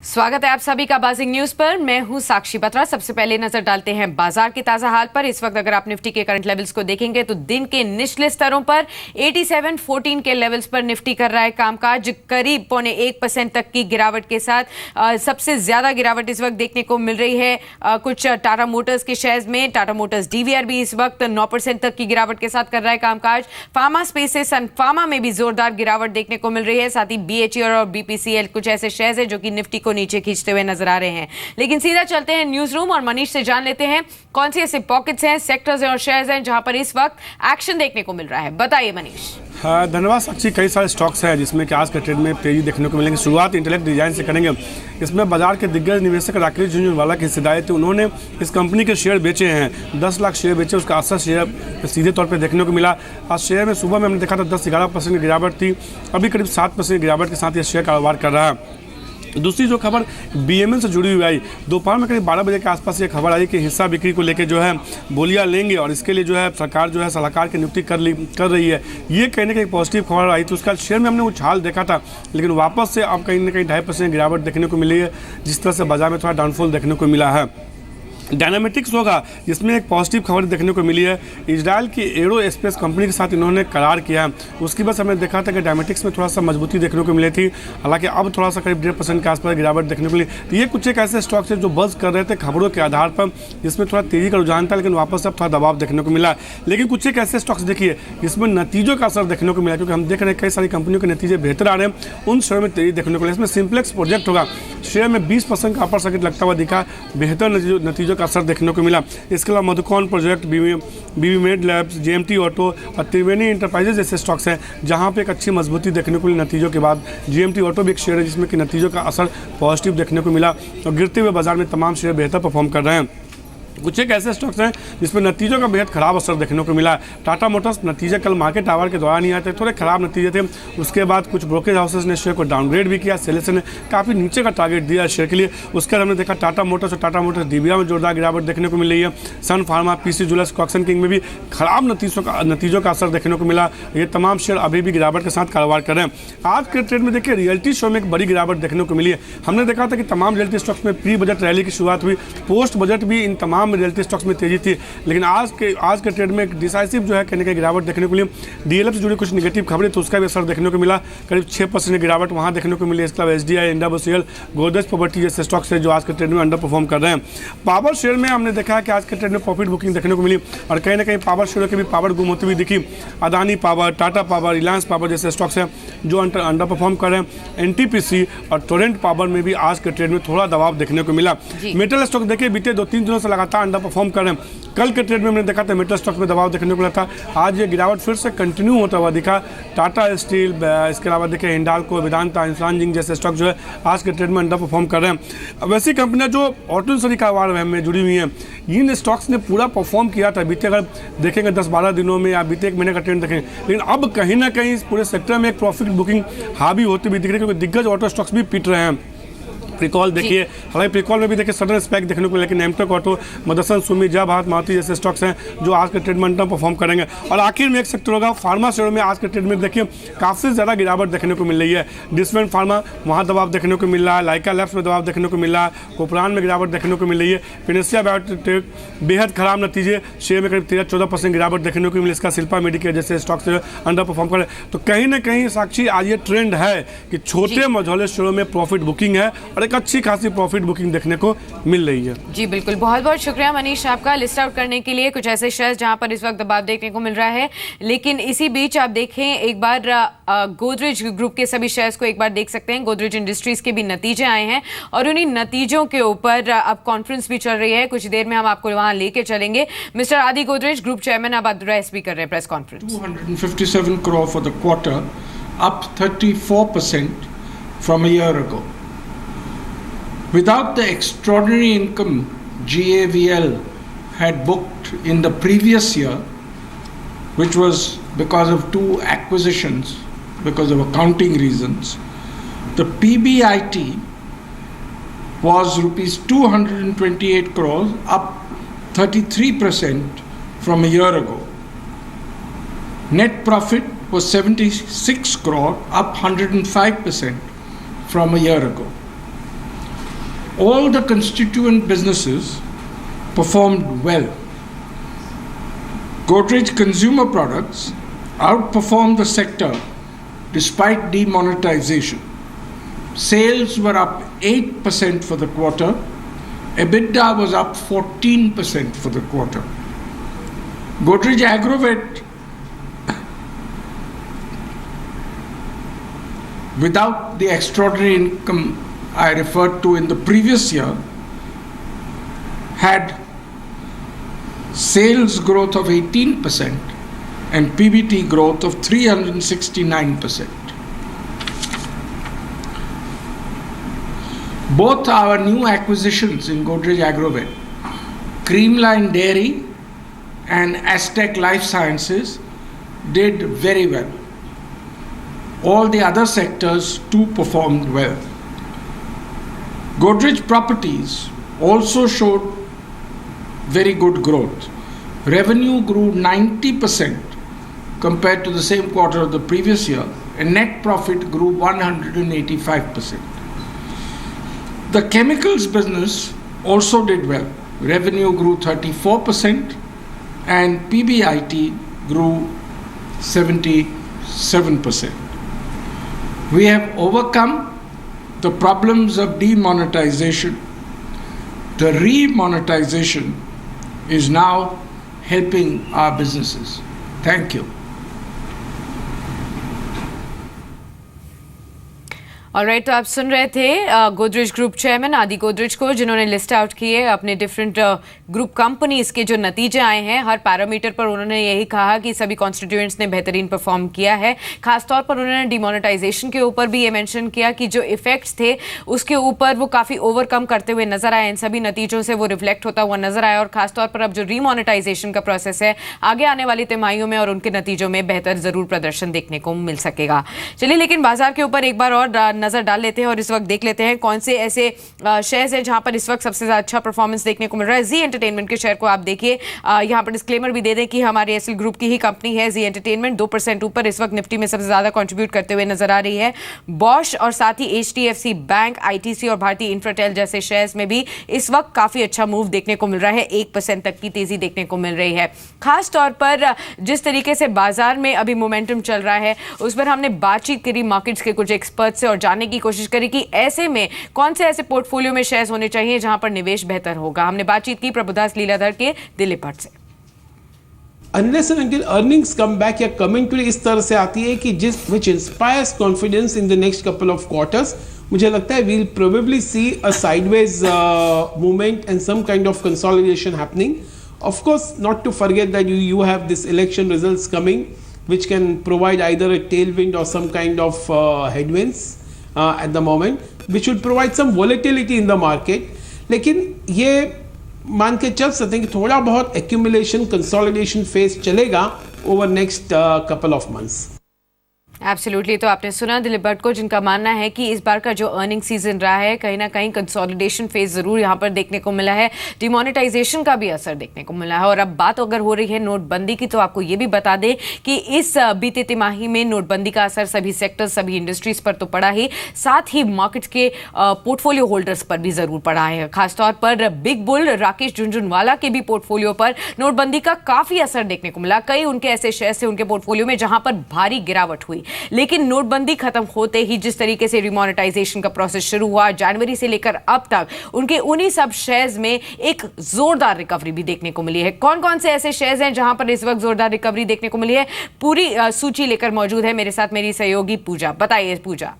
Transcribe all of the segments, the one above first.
स्वागत है आप सभी का बाजिंग न्यूज पर। मैं हूं साक्षी बत्रा। सबसे पहले नजर डालते हैं बाजार के ताजा हाल पर। इस वक्त अगर आप निफ्टी के करंट लेवल्स को देखेंगे तो दिन के निचले स्तरों पर 87.14 के लेवल्स पर निफ्टी कर रहा है कामकाज। करीब 0.25% तक की गिरावट के साथ सबसे ज्यादा गिरावट इस वक्त देखने को मिल रही है कुछ टाटा मोटर्स के शेयर्स में। टाटा मोटर्स डीवीआर भी इस वक्त 9% तक की गिरावट के साथ कर रहा है कामकाज। फार्मा स्पेसेस सन फार्मा में भी जोरदार गिरावट देखने को मिल रही है। साथ ही बीएचईएल और बीपीसीएल कुछ ऐसे शेयर्स हैं जो कि निफ्टी को नीचे खींचते हुए नजर आ रहे हैं। लेकिन सीधा चलते हैं न्यूज रूम और मनीष से जान लेते हैं कौन सी ऐसे पॉकेट्स हैं, सेक्टर्स हैं और शेयर्स हैं जहां पर इस वक्त एक्शन देखने को मिल रहा है। बताइए मनीष। हाँ, धन्यवाद साक्षी। कई सारे स्टॉक्स हैं जिसमें कि आज के ट्रेड में तेजी देखने को मिलेंगे। शुरुआत इंटेलेक्ट डिजाइन से करेंगे। इसमें बाजार के दिग्गज निवेशक राकेश झुंझुनवाला की हिस्सेदारी थी। उन्होंने इस कंपनी के शेयर बेचे हैं, 10 लाख शेयर बेचे। उसका असर शेयर सीधे तौर पर देखने को मिला। आज शेयर में सुबह में हमने देखा था 10-11% की गिरावट थी, अभी करीब 7% की गिरावट के साथ ये शेयर कारोबार कर रहा है। दूसरी जो खबर बीएमएल से जुड़ी हुई आई, दोपहर में करीब 12 बजे के आसपास ये खबर आई कि हिस्सा बिक्री को लेकर जो है बोलियां लेंगे और इसके लिए जो है सरकार जो है सलाहकार की नियुक्ति कर रही है। ये कहने की एक पॉजिटिव खबर आई तो उसका शेयर में हमने उछाल देखा था, लेकिन वापस से अब कहीं ना कहीं 2.5% गिरावट देखने को मिली है, जिस तरह से बाजार में थोड़ा डाउनफॉल देखने को मिला है। डायनामेटिक्स होगा जिसमें एक पॉजिटिव खबर देखने को मिली है। इजराइल की एरोस्पेस कंपनी के साथ इन्होंने करार किया है। उसकी वजह से हमने देखा था कि डायनामेटिक्स में थोड़ा सा मजबूती देखने को मिली थी, हालांकि अब थोड़ा सा करीब 1.5% के आसपास गिरावट देखने को मिली। तो ये कुछ एक ऐसे स्टॉक्स है जो बज़ कर रहे थे खबरों के आधार पर, जिसमें थोड़ा तेजी का रुझान था, लेकिन वापस से अब थोड़ा दबाव देखने को मिला। लेकिन कुछ एक ऐसे स्टॉक्स देखिए जिसमें नतीजों का असर देखने को मिला, क्योंकि हम देख रहे हैं कई सारी कंपनियों के नतीजे बेहतर आ रहे हैं, उन शेयर में तेजी देखने को मिला। इसमें सिंप्लेक्स प्रोजेक्ट होगा, शेयर में 20% का अपर सर्किट लगता हुआ दिखा, बेहतर नतीजों का असर देखने को मिला। इसके अलावा मधुकौन प्रोजेक्ट, बीवी मेड लैब्स, जेएमटी ऑटो और त्रिवेणी इंटरप्राइजेज जैसे स्टॉक्स हैं जहां पे एक अच्छी मजबूती देखने को मिली नतीजों के बाद। जेएमटी ऑटो भी एक शेयर है जिसमें कि नतीजों का असर पॉजिटिव देखने को मिला और गिरते हुए बाजार में तमाम शेयर बेहतर परफॉर्म कर रहे हैं। कुछ एक ऐसे स्टॉक्स हैं जिसमें नतीजों का बेहद खराब असर देखने को मिला। टाटा मोटर्स नतीजे कल मार्केट आवर के दौरान ही आए थे, थोड़े खराब नतीजे थे। उसके बाद कुछ ब्रोकरेज हाउसेस ने शेयर को डाउनग्रेड भी किया। सेलेसन ने काफ़ी नीचे का टारगेट दिया शेयर के लिए। उसके बाद हमने देखा टाटा मोटर्स और टाटा मोटर्स डीबीआर में जोरदार गिरावट देखने को मिल रही है। सन फार्मा, पीसी ज्वेलर्स, कॉक्सन किंग में भी खराब नतीजों का असर देखने को मिला। ये तमाम शेयर अभी भी गिरावट के साथ कारोबार कर रहे हैं। आज के ट्रेड में देखिए रियल्टी शो में एक बड़ी गिरावट देखने को मिली है। हमने देखा था कि तमाम रियल्टी स्टॉक्स में प्री बजट रैली की शुरुआत हुई, पोस्ट बजट भी इन तमाम रियल्टी स्टॉक्स में तेजी थी, लेकिन आज के ट्रेड में एक डिसाइसिव जो है कहने की गिरावट देखने को मिली। डीएलएफ से जुड़ी कुछ नेगेटिव खबरें तो उसका भी असर देखने को मिला, करीब 6% की गिरावट वहां देखने को मिली। इसके अलावा एसडीआई, इंडाबुसियल, गोदरेज प्रॉपर्टी जैसे स्टॉक्स है जो आज के ट्रेड में अंडर परफॉर्म कर रहे हैं। पावर शेयर में हमने देखा कि आज के ट्रेड में प्रॉफिट बुकिंग देखने को मिली और कहीं ना कहीं पावर शेयरों की भी पावर गुम होती हुई दिखी। Adani power, Tata power, Reliance power जैसे स्टॉक्स हैं जो अंडर परफॉर्म कर रहे हैं। एनटीपीसी और टोरेंट पावर में भी आज के ट्रेड में थोड़ा दबाव देखने को मिला। मेटल स्टॉक देखिए बीते 2-3 दिनों से लगातार अंडर परफॉर्म कर रहे हैं। कल के ट्रेड में हमने देखा था मेटल स्टॉक में दबाव देखने को मिला था, आज ये गिरावट फिर से कंटिन्यू होता हुआ दिखा। टाटा स्टील, इसके अलावा देखिए हिंडाल्को, वेदांता, इंसान जैसे स्टॉक जो है आज के ट्रेड में अंडर परफॉर्म कर रहे हैं। वैसी कंपनियां जो ऑटो इंडस्ट्री कारोबार में जुड़ी हुई हैं, इन स्टॉक्स ने पूरा परफॉर्म किया था बीते, अगर देखेंगे 10-12 दिनों में या बीते 1 महीने का ट्रेंड देखेंगे, लेकिन अब कहीं ना कहीं इस पूरे सेक्टर में एक प्रॉफिट बुकिंग हावी होती हुई दिख रही है, क्योंकि दिग्गज ऑटो स्टॉक्स भी पिट रहे हैं। प्रिकॉल देखिए, हालांकि प्रिकॉल में भी देखिए सडन स्पैक देखने को मिला, लेकिन एमटेक ऑटो, मदरसन सुमी, जय भारत, मारुति जैसे स्टॉक्स हैं जो आज के ट्रेड में अंडर परफॉर्म करेंगे। और आखिर में एक सेक्टर होगा फार्मा शेयर में आज के ट्रेड में देखिए काफ़ी ज़्यादा गिरावट देखने को मिल रही है। डिस्वेंट फार्मा वहाँ दबाव देखने को मिल रहा है, लाइका लैब्स में दबाव देखने को मिल रहा है, कोपरान में गिरावट देखने को मिल रही है। फिनेंसिया बायोटेक बेहद खराब नतीजे, शेयर में करीब 13-14% गिरावट देखने को मिली। इसका शिल्पा मेडिकेयर जैसे स्टॉक्स अंडर परफॉर्म करे। तो कहीं ना कहीं साक्षी आज ये ट्रेंड है कि छोटे मझौले शेयरों में प्रॉफिट बुकिंग है और एक अच्छी खासी प्रॉफिट बुकिंग देखने को मिल रही है। जी बिल्कुल, बहुत बहुत शुक्रिया मनीष आपका लिस्ट आउट करने के लिए कुछ ऐसे शेयर्स जहां पर इस वक्त दबाव देखने को मिल रहा है। लेकिन इसी बीच आप देखें एक बार गोदरेज ग्रुप के सभी शेयर्स को एक बार देख सकते हैं। गोदरेज इंडस्ट्रीज के भी नतीजे आए हैं और उन्हीं नतीजों के ऊपर अब कॉन्फ्रेंस भी चल रही है। कुछ देर में हम आपको वहां लेके चलेंगे। मिस्टर आदि गोदरेज, ग्रुप चेयरमैन, अब एड्रेस भी कर रहे हैं press conference. 257 crore for the quarter, up 34% from a year ago. Without the extraordinary income GAVL had booked in the previous year, which was because of 2 acquisitions, because of accounting reasons, the PBIT was rupees 228 crores, up 33% from a year ago. Net profit was 76 crore, up 105% from a year ago. all the constituent businesses performed well. Godrej Consumer Products outperformed the sector despite demonetization. Sales were up 8% for the quarter. EBITDA was up 14% for the quarter. Godrej Agrovet, without the extraordinary income I referred to in the previous year, had sales growth of 18% and PBT growth of 369%. Both our new acquisitions in Godrej Agrovet, Creamline Dairy and Aztec Life Sciences, did very well. All the other sectors too performed well. Godrej Properties also showed very good growth. Revenue grew 90% compared to the same quarter of the previous year, and net profit grew 185%. The chemicals business also did well. Revenue grew 34% and PBIT grew 77%. We have overcome the problems of demonetization. The remonetization is now helping our businesses. Thank you. Alright, तो आप सुन रहे थे Godrej group chairman आदि गोदरेज को, जिन्होंने list out किए अपने different group companies के जो नतीजे आए हैं। हर पैरामीटर पर उन्होंने यही कहा कि सभी कॉन्स्टिट्यूएंट्स ने बेहतरीन परफॉर्म किया है। खासतौर पर उन्होंने डिमोनेटाइजेशन के ऊपर भी ये मेंशन किया कि जो इफेक्ट्स थे उसके ऊपर वो काफ़ी ओवरकम करते हुए नजर आए। इन सभी नतीजों से वो रिफ्लेक्ट होता हुआ नजर आया और खासतौर पर अब जो रीमोनेटाइजेशन का प्रोसेस है आगे आने वाली तिमाहियों में और उनके नतीजों में बेहतर ज़रूर प्रदर्शन देखने को मिल सकेगा। चलिए, लेकिन बाजार के ऊपर एक बार और नजर डाल लेते हैं और इस वक्त देख लेते हैं कौन से ऐसे शेयर्स हैं जहां पर इस वक्त सबसे ज्यादा अच्छा परफॉर्मेंस देखने को मिल रहा है। जी एंटरटेनमेंट के शेयर को आप देखिए, यहां पर डिस्क्लेमर भी दे दें कि हमारे एसएल ग्रुप की ही कंपनी है जी एंटरटेनमेंट। 2% ऊपर इस वक्त निफ्टी में सबसे ज्यादा कंट्रीब्यूट करते हुए नजर आ रही है। बॉश और साथ ही HDFC बैंक, ITC और भारतीय इंफ्राटेल जैसे शेयर्स में भी इस वक्त काफी अच्छा मूव देखने को मिल रहा है। 1% तक की तेजी देखने को मिल रही है। खास तौर पर जिस तरीके से बाजार में अभी मोमेंटम चल रहा है उस पर हमने बातचीत करी मार्केट्स के कुछ एक्सपर्ट से और जानने की कोशिश करी कि ऐसे में कौन से ऐसे पोर्टफोलियो में शेयर्स होने चाहिए जहां पर निवेश बेहतर होगा। हमने बातचीत की प्रभुदास लीलाधर के दिल्ली पट से। Unless and until earnings come back या कमेंट्री इस तरह से आती है कि which inspires confidence in the next couple of quarters, मुझे लगता है we'll probably see a sideways movement and some kind of consolidation happening. Of course, not to forget that you have this election results coming, which can provide either a tailwind or some kind of headwinds at the moment, which would provide some volatility in the market. लेकिन ये मान के चल सकते हैं कि थोड़ा बहुत accumulation consolidation phase चलेगा over next couple of months. Absolutely, तो आपने सुना दिलीप भट्ट को, जिनका मानना है कि इस बार का जो अर्निंग सीजन रहा है कहीं ना कहीं कंसोलिडेशन फेज जरूर यहां पर देखने को मिला है। डिमोनेटाइजेशन का भी असर देखने को मिला है। और अब बात अगर हो रही है नोटबंदी की, तो आपको ये भी बता दें कि इस बीते तिमाही में नोटबंदी का असर सभी सेक्टर्स, सभी इंडस्ट्रीज पर तो पड़ा ही, साथ ही मार्केट के पोर्टफोलियो होल्डर्स पर भी जरूर पड़ा है। खासतौर पर बिग बुल राकेश झुनझुनवाला के भी पोर्टफोलियो पर नोटबंदी का काफी असर देखने को मिला। कई उनके ऐसे शेयर्स थे उनके पोर्टफोलियो में जहां पर भारी गिरावट हुई, लेकिन नोटबंदी खत्म होते ही जिस तरीके से रिमोनेटाइजेशन का प्रोसेस शुरू हुआ जनवरी से लेकर अब तक, उनके उन्हीं सब शेयर्स में एक जोरदार रिकवरी भी देखने को मिली है। कौन कौन से ऐसे शेयर्स हैं जहां पर इस वक्त जोरदार रिकवरी देखने को मिली है, पूरी सूची लेकर मौजूद है मेरे साथ मेरी सहयोगी पूजा। बताइए पूजा।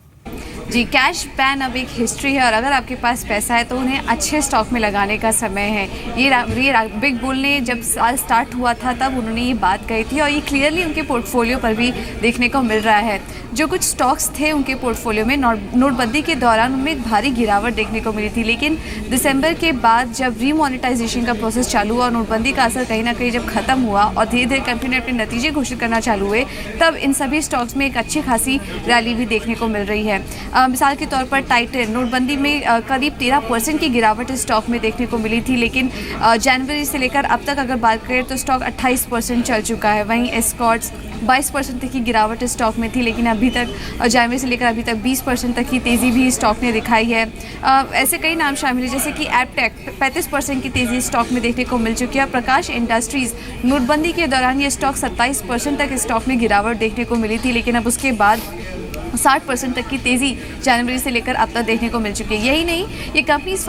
जी, कैश बैन अब एक हिस्ट्री है और अगर आपके पास पैसा है तो उन्हें अच्छे स्टॉक में लगाने का समय है। ये बिग बुल ने जब साल स्टार्ट हुआ था तब उन्होंने ये बात कही थी और ये क्लियरली उनके पोर्टफोलियो पर भी देखने को मिल रहा है। जो कुछ स्टॉक्स थे उनके पोर्टफोलियो में नोटबंदी के दौरान उनमें एक भारी गिरावट देखने को मिली थी, लेकिन दिसंबर के बाद जब रीमोनेटाइजेशन का प्रोसेस चालू हुआ और नोटबंदी का असर कहीं ना कहीं जब खत्म हुआ और धीरे धीरे कंपनी ने अपने नतीजे घोषित करना चालू हुए, तब इन सभी स्टॉक्स में एक अच्छी खासी रैली भी देखने को मिल रही है। मिसाल के तौर पर टाइटन, नोटबंदी में करीब 13% की गिरावट स्टॉक में देखने को मिली थी, लेकिन जनवरी से लेकर अब तक अगर बात करें तो स्टॉक 28% चल चुका है। वहीं एस्कॉर्ट्स 22% तक की गिरावट स्टॉक में थी, लेकिन अभी तक जनवरी से लेकर अभी तक 20% तक की तेज़ी भी स्टॉक ने दिखाई है। ऐसे कई नाम शामिल हैं जैसे कि एपटेक 35% की तेज़ी स्टॉक में देखने को मिल चुकी है। प्रकाश इंडस्ट्रीज़, नोटबंदी के दौरान ये स्टॉक 27% तक स्टॉक में गिरावट देखने को मिली थी, लेकिन अब उसके बाद 60% तक की तेज़ी जनवरी से लेकर अब तक देखने को मिल चुकी है। यही नहीं, ये कंपनीज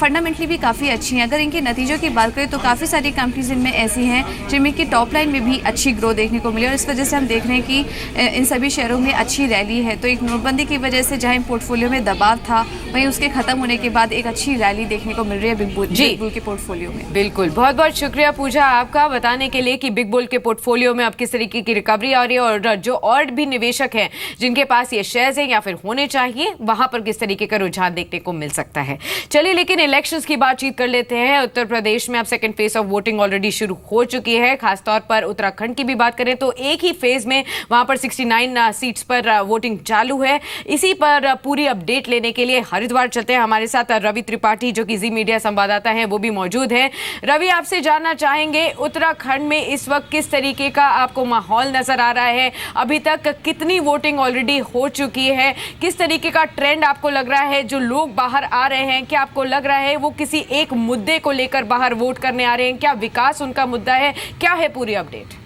फंडामेंटली भी काफ़ी अच्छी हैं। अगर इनके नतीजों की बात करें तो काफ़ी सारी कंपनीज इनमें ऐसी हैं जिनमें की टॉप लाइन में भी अच्छी ग्रोथ देखने को मिली, और इस वजह से हम देख रहे हैं कि इन सभी शेयरों में अच्छी रैली है। तो एक नोटबंदी की वजह से जहाँ पोर्टफोलियो में दबाव था, वहीं उसके खत्म होने के बाद एक अच्छी रैली देखने को मिल रही है बिग बुल के पोर्टफोलियो में। बिल्कुल, बहुत बहुत शुक्रिया पूजा आपका बताने के लिए कि बिग बुल के पोर्टफोलियो में अब किस तरीके की रिकवरी आ रही है, और जो और भी निवेशक हैं जिनके पास ये शेयर्स हैं या फिर होने चाहिए, वहां पर किस तरीके का रुझान देखने को मिल सकता है। चलिए लेकिन इलेक्शंस की बातचीट कर लेते हैं। उत्तर प्रदेश में अब second phase of voting already शुरू हो चुकी है। खासतौर पर उत्तराखंड की भी बात करें तो एक ही फेज में वहां पर 69 सीट्स पर वोटिंग चालू है। इसी पर पूरी अपडेट लेने के लिए हरिद्वार चलते हैं। हमारे साथ रवि त्रिपाठी जो कि जी मीडिया संवाददाता हैं वो भी मौजूद हैं। रवि, आपसे जानना चाहेंगे उत्तराखंड में इस वक्त किस तरीके का आपको माहौल नजर आ रहा है? अभी तक कितनी वोटिंग ऑलरेडी हो चुकी है? किस तरीके का ट्रेंड आपको लग रहा है? जो लोग बाहर आ रहे हैं, क्या आपको लग रहा है वो किसी एक मुद्दे को लेकर बाहर वोट करने आ रहे हैं? क्या विकास उनका मुद्दा है? क्या है पूरी अपडेट?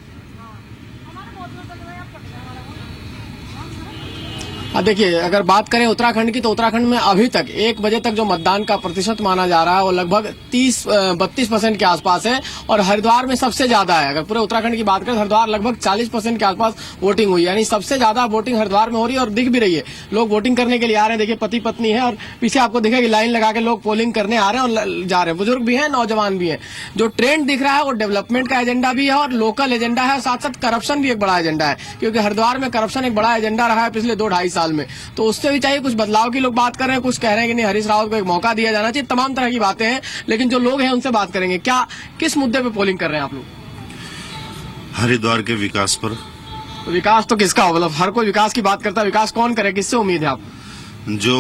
देखिए, अगर बात करें उत्तराखंड की तो उत्तराखंड में अभी तक 1 बजे तक जो मतदान का प्रतिशत माना जा रहा है वो लगभग 32% के आसपास है, और हरिद्वार में सबसे ज्यादा है। अगर पूरे उत्तराखंड की बात करें तो हरिद्वार लगभग 40% के आसपास वोटिंग हुई है, यानी सबसे ज्यादा वोटिंग हरिद्वार में हो रही है और दिख भी रही है। लोग वोटिंग करने के लिए आ रहे हैं। देखिए, पति पत्नी है और पीछे आपको दिखेगा कि लाइन लगा के लोग पोलिंग करने आ रहे हैं और जा रहे हैं। बुजुर्ग भी है, नौजवान भी है। जो ट्रेंड दिख रहा है वो डेवलपमेंट का एजेंडा भी है और लोकल एजेंडा है, साथ साथ करप्शन भी एक बड़ा एजेंडा है, क्योंकि हरिद्वार में करप्शन एक बड़ा एजेंडा रहा है पिछले 2-2.5 साल में। तो उससे भी चाहिए कुछ बदलाव की लोग बात कर रहे हैं, कुछ कह रहे हैं कि नहीं हरीश रावत को एक मौका दिया जाना चाहिए। तमाम तरह की बातें हैं, लेकिन जो लोग हैं उनसे बात करेंगे। क्या किस मुद्दे पे पोलिंग कर रहे हैं आप लोग? हरिद्वार के विकास पर। विकास तो किसका? मतलब हर कोई विकास की बात करता है, विकास कौन करे? किससे उम्मीद है आप? जो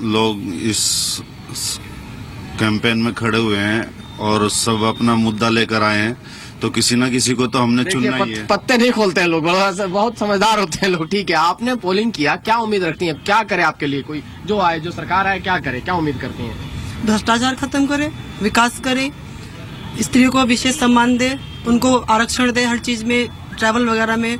लोग इस कैंपेन में खड़े हुए हैं और सब अपना मुद्दा लेकर आए हैं, तो किसी ना किसी को तो हमने चुनना ही है। पत्ते नहीं खोलते हैं लोग, बहुत समझदार होते हैं लोग। ठीक है, आपने पोलिंग किया, क्या उम्मीद रखती हैं? क्या करे आपके लिए? कोई जो आए, जो सरकार आए, क्या करे? क्या उम्मीद करती हैं? भ्रष्टाचार खत्म करे, विकास करे, स्त्रियों को विशेष सम्मान दे, उनको आरक्षण दे हर चीज में, ट्रैवल वगैरह में।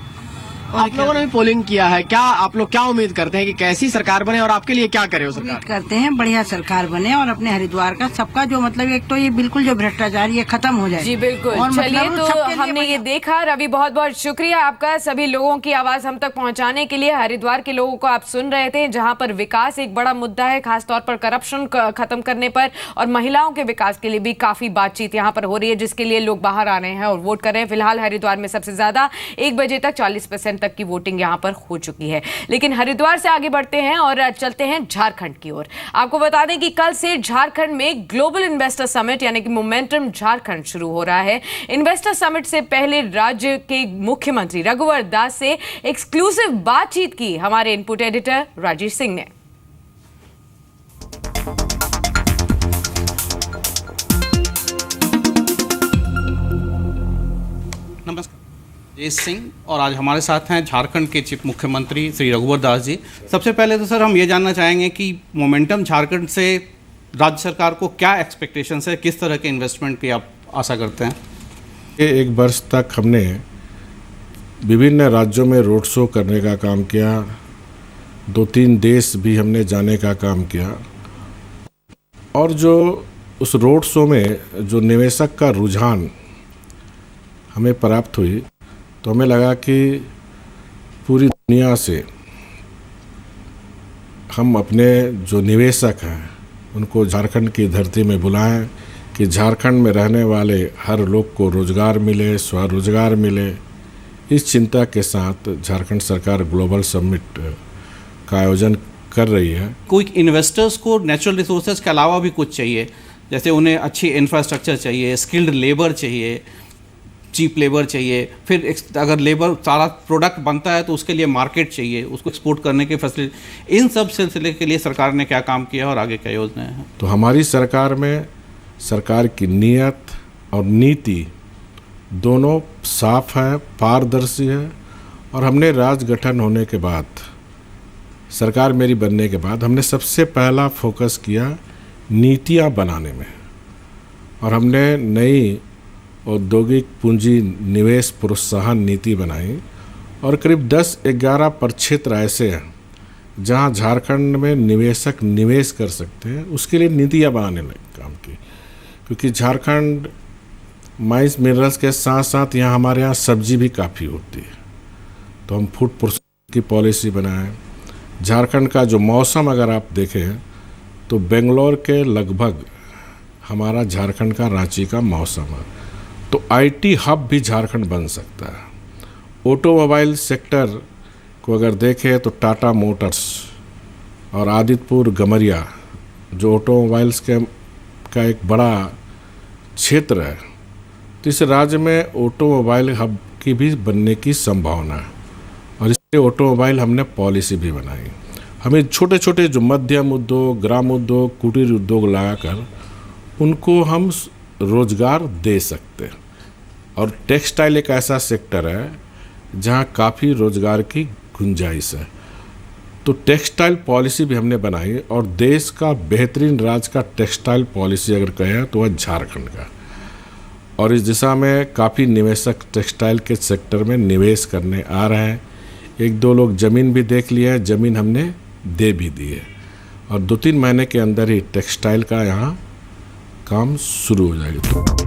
आप लोगों ने भी पोलिंग किया है, क्या आप लोग क्या उम्मीद करते हैं कि कैसी सरकार बने और आपके लिए क्या करे वो सरकार? उम्मीद करते हैं बढ़िया सरकार बने और अपने हरिद्वार का सबका जो मतलब एक तो ये बिल्कुल जो भ्रष्टाचार ये खत्म हो जाए। जी बिल्कुल। चलिए, तो हमने ये देखा। रवि, बहुत बहुत शुक्रिया आपका सभी लोगों की आवाज हम तक पहुंचाने के लिए। हरिद्वार के लोगों को आप सुन रहे थे, जहां पर विकास एक बड़ा मुद्दा है, खासतौर पर करप्शन खत्म करने पर, और महिलाओं के विकास के लिए भी काफी बातचीत यहाँ पर हो रही है, जिसके लिए लोग बाहर आ रहे हैं और वोट कर रहे हैं। फिलहाल हरिद्वार में सबसे ज्यादा 1 बजे तक 40% तक की वोटिंग यहाँ पर हो चुकी है। लेकिन हरिद्वार से आगे बढ़ते हैं और चलते हैं झारखंड की ओर। आपको बता दें कि कल से झारखंड में ग्लोबल इन्वेस्टर समिट यानी कि मोमेंटम झारखंड शुरू हो रहा है। इन्वेस्टर समिट से पहले राज्य के मुख्यमंत्री रघुवर दास से एक्सक्लूसिव बातचीत की हमारे इनपुट एडिटर राजेश सिंह ने। नमस्कार, राजेश सिंह, और आज हमारे साथ हैं झारखंड के चीफ मुख्यमंत्री श्री रघुवर दास जी। सबसे पहले तो सर हम ये जानना चाहेंगे कि मोमेंटम झारखंड से राज्य सरकार को क्या एक्सपेक्टेशंस है, किस तरह के इन्वेस्टमेंट की आप आशा करते हैं? एक वर्ष तक हमने विभिन्न राज्यों में रोड शो करने का काम किया, 2-3 देश भी हमने जाने का काम किया, और जो उस रोड शो में जो निवेशक का रुझान हमें प्राप्त हुई, तो हमें लगा कि पूरी दुनिया से हम अपने जो निवेशक हैं उनको झारखंड की धरती में बुलाएं कि झारखंड में रहने वाले हर लोग को रोजगार मिले, स्वरोजगार मिले। इस चिंता के साथ झारखंड सरकार ग्लोबल समिट का आयोजन कर रही है। कोई इन्वेस्टर्स को नेचुरल रिसोर्सेज के अलावा भी कुछ चाहिए, जैसे उन्हें अच्छी इंफ्रास्ट्रक्चर चाहिए, स्किल्ड लेबर चाहिए, चीप लेबर चाहिए, फिर अगर लेबर सारा प्रोडक्ट बनता है तो उसके लिए मार्केट चाहिए, उसको एक्सपोर्ट करने की फैसिलिटी, इन सब सिलसिले के लिए सरकार ने क्या काम किया और आगे क्या योजनाएं हैं? तो हमारी सरकार में सरकार की नीयत और नीति दोनों साफ है, पारदर्शी है। और हमने राज गठन होने के बाद, सरकार मेरी बनने के बाद, हमने सबसे पहला फोकस किया नीतियां बनाने में। और हमने नई औद्योगिक पूंजी निवेश प्रोत्साहन नीति बनाई और करीब 10-11 प्रक्षेत्र ऐसे हैं जहां झारखंड में निवेशक निवेश कर सकते हैं, उसके लिए नीतियां बनाने में काम की। क्योंकि झारखंड माइंस मिनरल्स के साथ साथ यहाँ हमारे यहाँ सब्जी भी काफ़ी होती है, तो हम फूड प्रोसेसिंग की पॉलिसी बनाए। झारखंड का जो मौसम अगर आप देखें तो बेंगलोर के लगभग हमारा झारखंड का रांची का मौसम है, तो आईटी हब भी झारखंड बन सकता है। ऑटोमोबाइल सेक्टर को अगर देखें तो टाटा मोटर्स और आदित्यपुर गमरिया जो ऑटोमोबाइल्स का एक बड़ा क्षेत्र है, तो इस राज्य में ऑटोमोबाइल हब की भी बनने की संभावना है। और इसलिए ऑटोमोबाइल हमने पॉलिसी भी बनाई। हमें छोटे छोटे जो मध्यम उद्योग, ग्राम उद्योग, कुटीर उद्योग लगाकर उनको हम रोजगार दे सकते हैं। और टेक्सटाइल एक ऐसा सेक्टर है जहाँ काफ़ी रोजगार की गुंजाइश है, तो टेक्सटाइल पॉलिसी भी हमने बनाई। और देश का बेहतरीन राज्य का टेक्सटाइल पॉलिसी अगर कहें तो वह झारखंड का। और इस दिशा में काफ़ी निवेशक टेक्सटाइल के सेक्टर में निवेश करने आ रहे हैं। 1-2 लोग ज़मीन भी देख लिया है, ज़मीन हमने दे भी दी है। और 2-3 महीने के अंदर ही टेक्सटाइल का यहाँ काम शुरू हो जाएगा।